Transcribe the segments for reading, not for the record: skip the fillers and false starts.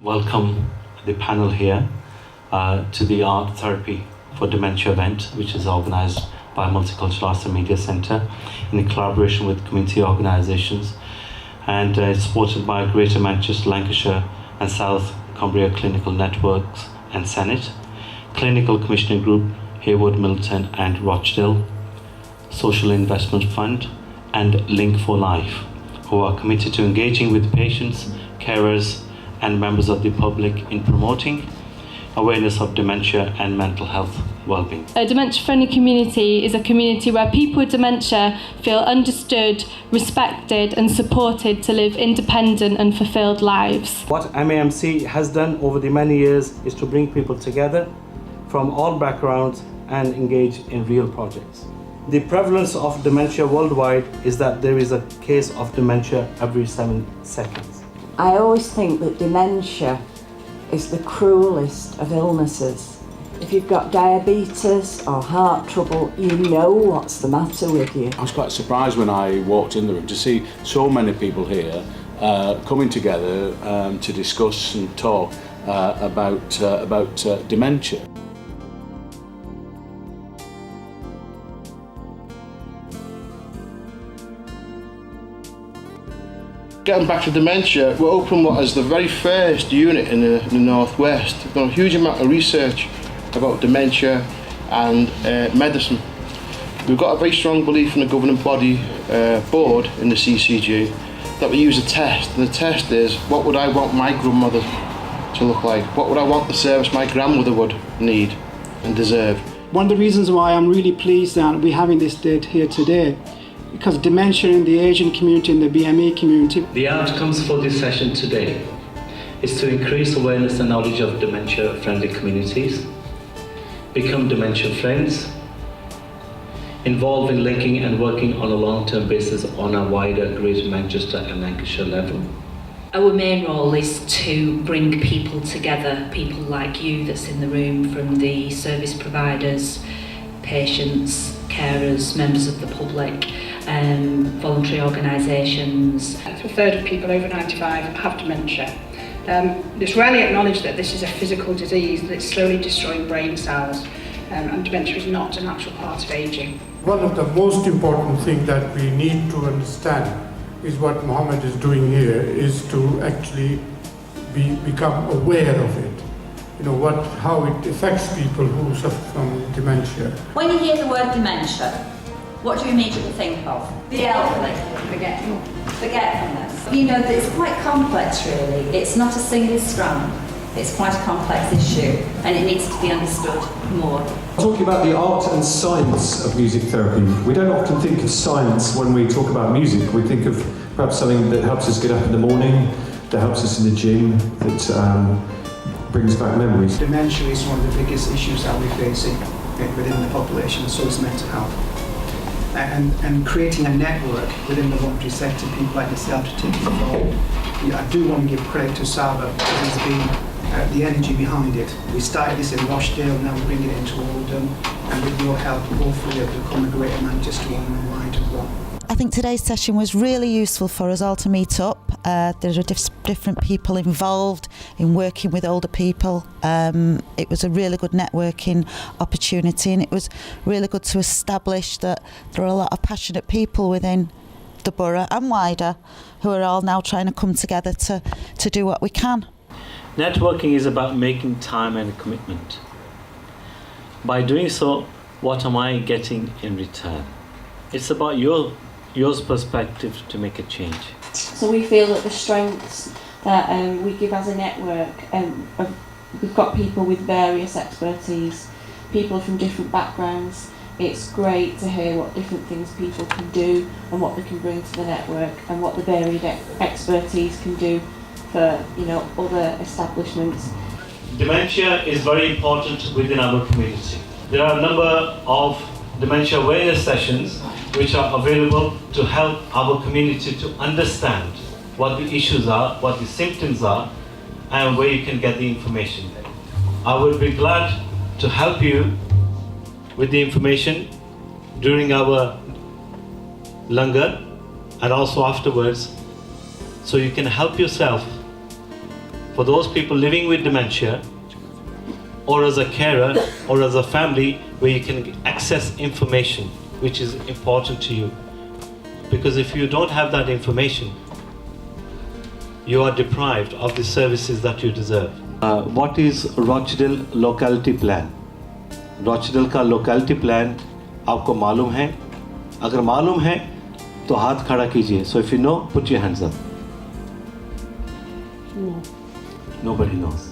Welcome the panel here to the Art Therapy for Dementia event, which is organised by Multicultural Arts and Media Centre in collaboration with community organisations, and it's supported by Greater Manchester, Lancashire and South Cumbria Clinical Networks and Senate, Clinical Commissioning Group, Heywood, Milton and Rochdale, Social Investment Fund and Link for Life, who are committed to engaging with patients, carers and members of the public in promoting awareness of dementia and mental health well-being. A dementia-friendly community is a community where people with dementia feel understood, respected and supported to live independent and fulfilled lives. What MAMC has done over the many years is to bring people together from all backgrounds and engage in real projects. The prevalence of dementia worldwide is that there is a case of dementia every 7 seconds. I always think that dementia is the cruelest of illnesses. If you've got diabetes or heart trouble, you know what's the matter with you. I was quite surprised when I walked in the room to see so many people here coming together to discuss and talk about dementia. Getting back to dementia, we're opening what is the very first unit in the Northwest. We've done a huge amount of research about dementia and medicine. We've got a very strong belief in the governing body board in the CCG that we use a test, and the test is, what would I want my grandmother to look like? What would I want the service my grandmother would need and deserve? One of the reasons why I'm really pleased that we're having this date here today, because dementia in the Asian community, in the BME community. The outcomes for this session today is to increase awareness and knowledge of dementia-friendly communities, become dementia friends, involve in linking and working on a long-term basis on a wider Greater Manchester and Lancashire level. Our main role is to bring people together, people like you that's in the room, from the service providers, patients, carers, members of the public, voluntary organisations. A third of people over 95 have dementia. It's rarely acknowledged that this is a physical disease, that it's slowly destroying brain cells, and dementia is not a natural part of ageing. One of the most important things that we need to understand is what Mohammed is doing here, is to actually become aware of it. You know, how it affects people who suffer from dementia. When you hear the word dementia, what do you immediately think of? The elderly. Forgetfulness. You know that it's quite complex really. It's not a single strand. It's quite a complex issue and it needs to be understood more. Talking about the art and science of music therapy, we don't often think of science when we talk about music. We think of perhaps something that helps us get up in the morning, that helps us in the gym, that brings back memories. Dementia is one of the biggest issues that we're facing within the population, so is mental health. And creating a network within the voluntary sector, people like yourself to take involved. I do want to give credit to Saba, because he's been the energy behind it. We started this in Rochdale, now we're bringing it into Oldham, and with your help, hopefully it'll become a Greater Manchester one and a wider one. I think today's session was really useful for us all to meet up. There are different people involved in working with older people. It was a really good networking opportunity, and it was really good to establish that there are a lot of passionate people within the borough and wider who are all now trying to come together to do what we can. Networking is about making time and commitment. By doing so, what am I getting in return? It's about your perspective to make a change. So we feel that the strengths that we give as a network, we've got people with various expertise, people from different backgrounds. It's great to hear what different things people can do and what they can bring to the network and what the varied expertise can do for other establishments. Dementia is very important within our community. There are a number of dementia awareness sessions which are available to help our community to understand what the issues are, what the symptoms are, and where you can get the information. I would be glad to help you with the information during our langar and also afterwards, so you can help yourself for those people living with dementia, or as a carer, or as a family, where you can access information which is important to you. Because if you don't have that information, you are deprived of the services that you deserve. What is Rochdale locality plan? Rochdale का locality plan आपको मालूम है? अगर मालूम है तो हाथ खड़ा कीजिए. So if you know, put your hands up. No. Nobody knows.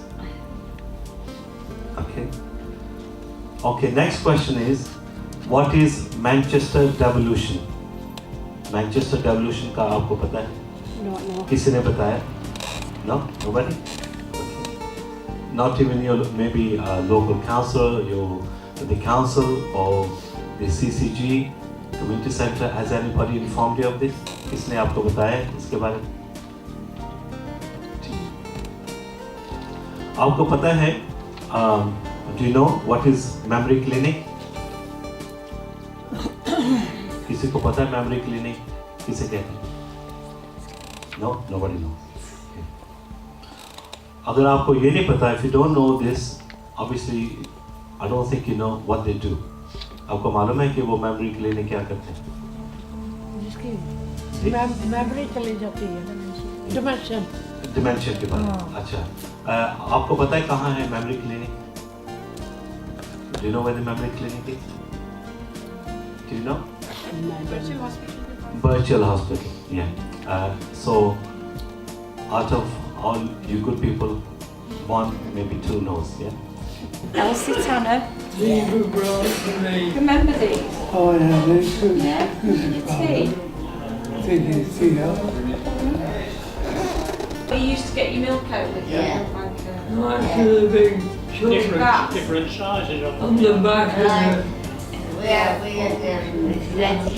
Okay. Okay, next question is, what is Manchester devolution? Manchester devolution का आपको पता है? No. किसी ने बताया? No? Nobody? Okay. Not even your maybe local council, the council or the CCG, community center. Has anybody informed you of this? किसने आपको बताया इसके बारे में? आपको पता है? Do you know what is memory clinic? किसी को पता है memory clinic किसे कहते हैं? No, nobody knows. Okay. अगर आपको ये नहीं पता, if you don't know this, obviously I don't think you know what they do. आपको मालूम है कि वो memory clinic क्या करते हैं? जिसकी memory चली जाती है, dementia. Dementia के बारे में. अच्छा. आपको पता है कहाँ है memory clinic? Do you know where the memory clinic is? Do you know? Virtual hospital. Virtual hospital, yeah. So, out of all you good people, one, maybe two knows, yeah? Elsie Tanner. Remember these? Oh yeah, they're good. Yeah? Tea? Tea, yeah. You used to get your milk out with you. Nice little big children. Different sizes of On the back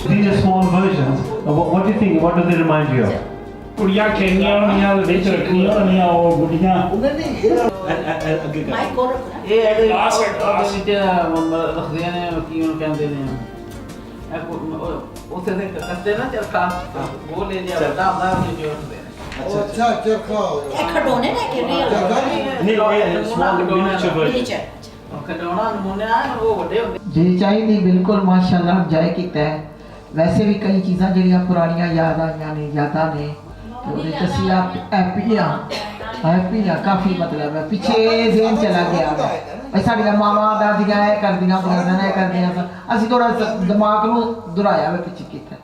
These are small versions. What do you think? What do they remind you of? ਕੁੜੀਆਂ ਖੇਡੀਆਂ ਹੋਣੀਆਂ ਵਿੱਚ ਰੱਖੀਆਂ ਹੋਣੀਆਂ ਉਹ ਗੁੱਡੀਆਂ ਅੱਗੇ ਕਰ ਇਹ ਇਹਦੇ ਵਿੱਚ ਰੱਖਦੇ ਨੇ ਕੀ ਉਹਨੂੰ ਕਹਿੰਦੇ ਨੇ ਉੱਥੇ ਦੇ ਕੱਟੇ ਨਾ ਚਰਖਾ ਉਹ ਲੈ ਲਿਆ ਵੱਡਾ ਹੁੰਦਾ ਉਹ ਜੋੜਦੇ ਨੇ ਅੱਛਾ ਚਰਖਾ ਇਹ ਖਡੋਣੇ ਨੇ ਕਿ ਨਹੀਂ small miniature version. ਖਡੋਣਾ ਨਮੂਨੇ ਆ ਉਹ ਵੱਡੇ ਹੁੰਦੇ ਜੀ ਚਾਹੀਦੀ ਬਿਲਕੁਲ ਮਾਸ਼ਾਅੱਲਾ ਜਾਇ ਕੀਤਾ ਹੈ ਵੈਸੇ ਵੀ ਕਈ ਚੀਜ਼ਾਂ ਜਿਹੜੀਆਂ ਪੁਰਾਣੀਆਂ ਯਾਦ ਆਈਆਂ ਨੇ ਯਾਦਾਂ ਨੇ ਤੇ ਉਹਦੇ ਚ ਅਸੀਂ ਆਪ ਹੈਪੀ ਆ ਕਾਫੀ ਮਤਲਬ ਹੈ ਪਿੱਛੇ ਜ਼ੇਨ ਚਲਾ ਗਿਆ ਹੈ ਸਾਡੀਆਂ ਮਾਵਾਂ ਦਾਦੀਆਂ ਇਹ ਕਰਦੀਆਂ ਹੁੰਦੀਆਂ ਨੇ ਇਹ ਕਰਦੀਆਂ ਸਨ ਅਸੀਂ ਥੋੜਾ ਦਿਮਾਗ ਨੂੰ ਦੁਹਰਾਇਆ ਵੇ ਪਿੱਛੇ ਕੀਤਾ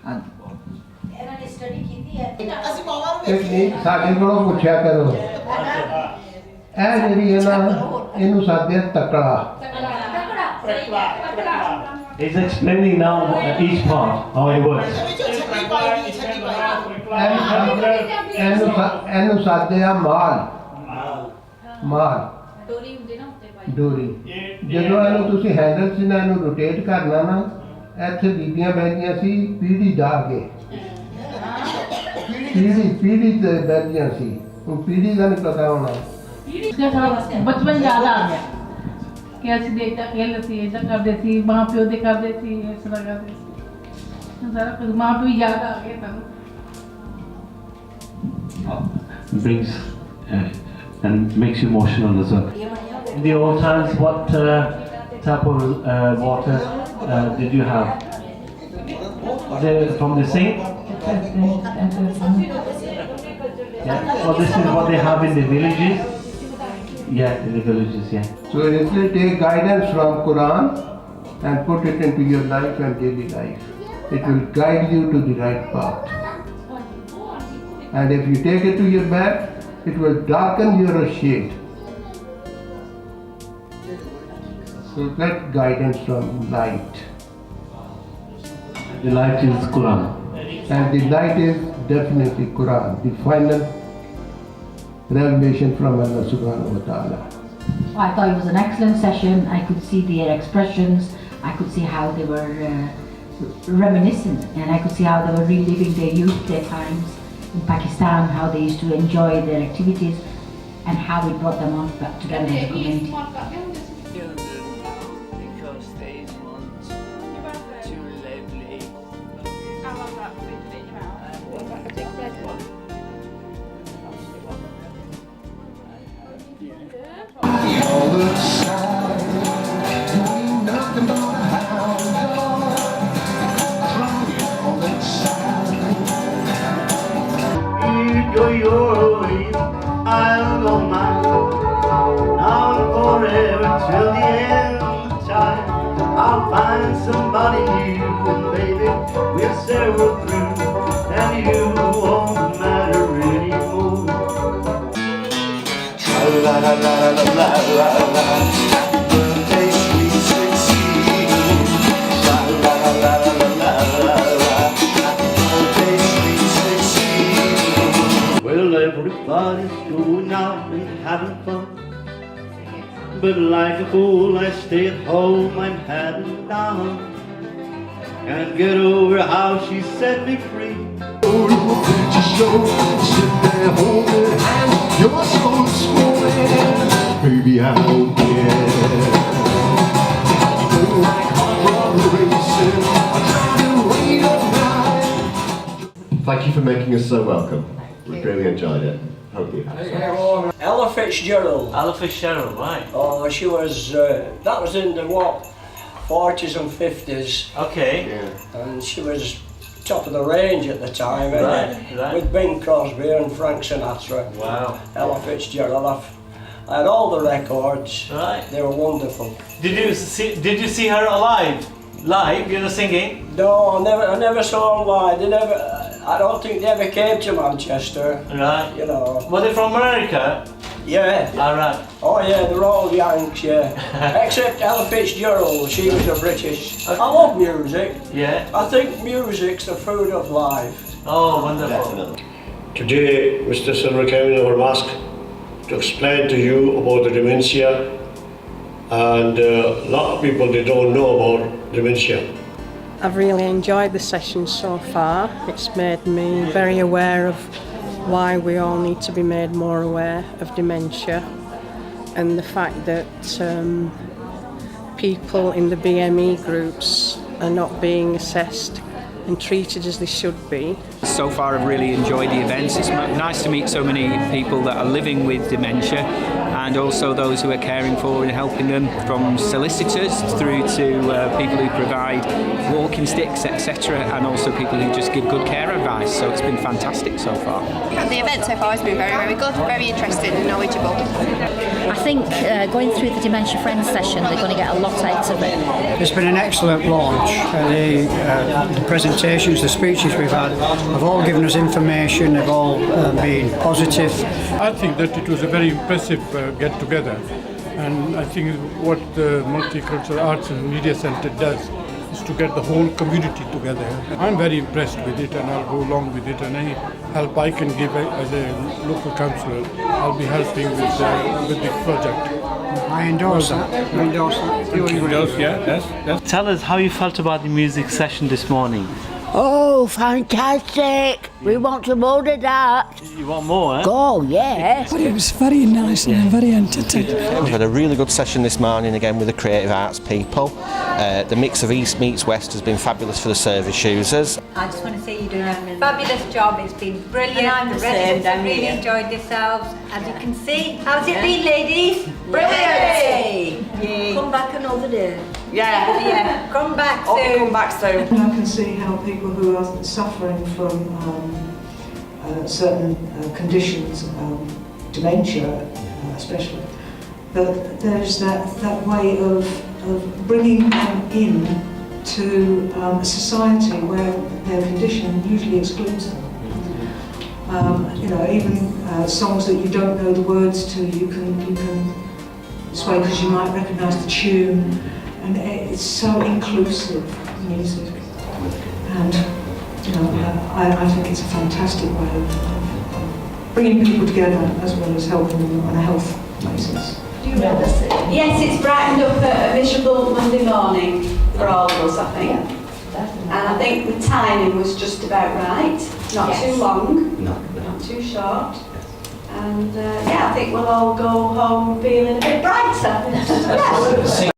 ਹਾਂਜੀ ਇਹਨਾਂ ਨੇ ਸਟੱਡੀ ਕੀਤੀ ਹੈ ਅਸੀਂ ਮਾਵਾਂ ਨੂੰ ਟੈਕਨੀਕ ਸਾਡੇ ਕੋਲੋਂ ਪੁੱਛਿਆ ਕਰੋ ਇਹ ਜਿਹੜੀ ਹੈ ਨਾ ਇਹਨੂੰ ਸਾਦੇ ਤਕੜਾ He's explaining now each part, how it works. ਇਹਨੂੰ ਸਾਦੇ ਆ ਮਾਲ ਡੋਰੀ ਜਦੋਂ ਇਹਨੂੰ ਤੁਸੀਂ ਹੈਂਡਲ 'ਚ ਨਾ ਇਹਨੂੰ ਰੋਟੇਟ ਕਰਨਾ ਨਾ ਇੱਥੇ ਬੀਬੀਆਂ ਬੈਠੀਆਂ ਸੀ ਪੀੜੀ ਡਾ ਕੇ ਪੀੜੀ ਤੇ ਬੈਠੀਆਂ ਸੀ ਉਹ ਪੀੜੀ ਦਾ ਨਹੀਂ ਪਤਾ ਹੋਣਾ बचपन याद आ गया कि ऐसे देखता खेल थी ऐसा करते थी माँ प्यो दे करते थी ऐसा करते थी सारा कुछ माँ प्यो याद आ गया Brings and makes you emotional as well. In the old times, what type of water did you have? From the sink? Yeah. So this is what they have in the villages. Yeah, in the villages, yeah. So actually take guidance from Quran and put it into your life and daily life. It will guide you to the right path. And if you take it to your bed, it will darken your shade. So get guidance from light. The light is Quran. And the light is definitely Quran, the final revelation from Allah subhanahu wa ta'ala. I thought it was an excellent session. I could see their expressions. I could see how they were reminiscent, and I could see how they were reliving their youth, their times in Pakistan, how they used to enjoy their activities, and how it brought them on back together as a community. Because they want to lively. I love that big mouth. somebody new, and baby, we'll sail through, and you won't matter anymore. La la la la la la la la. Birthday, sweet 16. La la la la la la la la. Birthday, sweet 16. Well, everybody's going out and having fun, but like a fool I stay at home, I'm having down. Can't get over how she set me free. Oh, little picture show, sit there holding hands, you're so swollen, baby I don't care. Oh, my heart was racing, I'm trying to wait all night. Thank you for making us so welcome. We've really enjoyed it. Hope you have. Ella Fitzgerald. Ella Fitzgerald, right. Oh, she was, that was in the what, 40s and 50s. Okay. Yeah. And she was top of the range at the time, right. With Bing Crosby and Frank Sinatra. Wow. Ella Fitzgerald. I had all the records. Right. They were wonderful. Did you see her alive? Live, singing? No, I never saw her live. I don't think they ever came to Manchester. Right. You know. Was they from America? Yeah. All right. Oh yeah, they're all Yanks, yeah. Except Ella Fitzgerald, she was a British. I love music. Yeah. I think music's the food of life. Oh, wonderful. Definitely. Today, Mr. Silver came in our mosque to explain to you about the dementia, and a lot of people, they don't know about dementia. I've really enjoyed the session so far. It's made me very aware of why we all need to be made more aware of dementia, and the fact that people in the BME groups are not being assessed and treated as they should be. So far I've really enjoyed the events. It's nice to meet so many people that are living with dementia, and also those who are caring for and helping them, from solicitors through to people who provide walking sticks, etc., and also people who just give good care advice. So it's been fantastic so far. The event so far has been very, very good, very interesting and knowledgeable. I think going through the Dementia Friends session, they're going to get a lot out of it. It's been an excellent launch. The presentations, the speeches we've had have all given us information, they've all been positive. I think that it was a very impressive get-together, and I think what the Multicultural Arts and Media Centre does is to get the whole community together. I'm very impressed with it, and I'll go along with it, and any help I can give as a local councillor, I'll be helping with the project. I endorse that. I endorse that. You endorse, yeah. Tell us how you felt about the music session this morning. Oh, fantastic! We want some more of that. You want more, eh? Oh, yeah. But it was very nice and very entertaining. We've had a really good session this morning again with the creative arts people. The mix of East meets West has been fabulous for the service users. I just want to say you're doing a fabulous job. It's been brilliant. The residents have really enjoyed themselves. As you can see, how's it been, ladies? Brilliant! Yay. Come back another day. Yeah. Come back soon. Come back soon. I can see how people who are suffering from certain conditions, dementia especially, that there's that way of bringing them in to a society where their condition usually excludes them. Even songs that you don't know the words to, you can sway because you might recognise the tune, and it's so inclusive music. And I think it's a fantastic way of bringing people together as well as helping them on a health basis. Yes, it's brightened up a miserable Monday morning for all of us, I think. And I think the timing was just about right. Not too long, not too short. And I think we'll all go home feeling a bit brighter.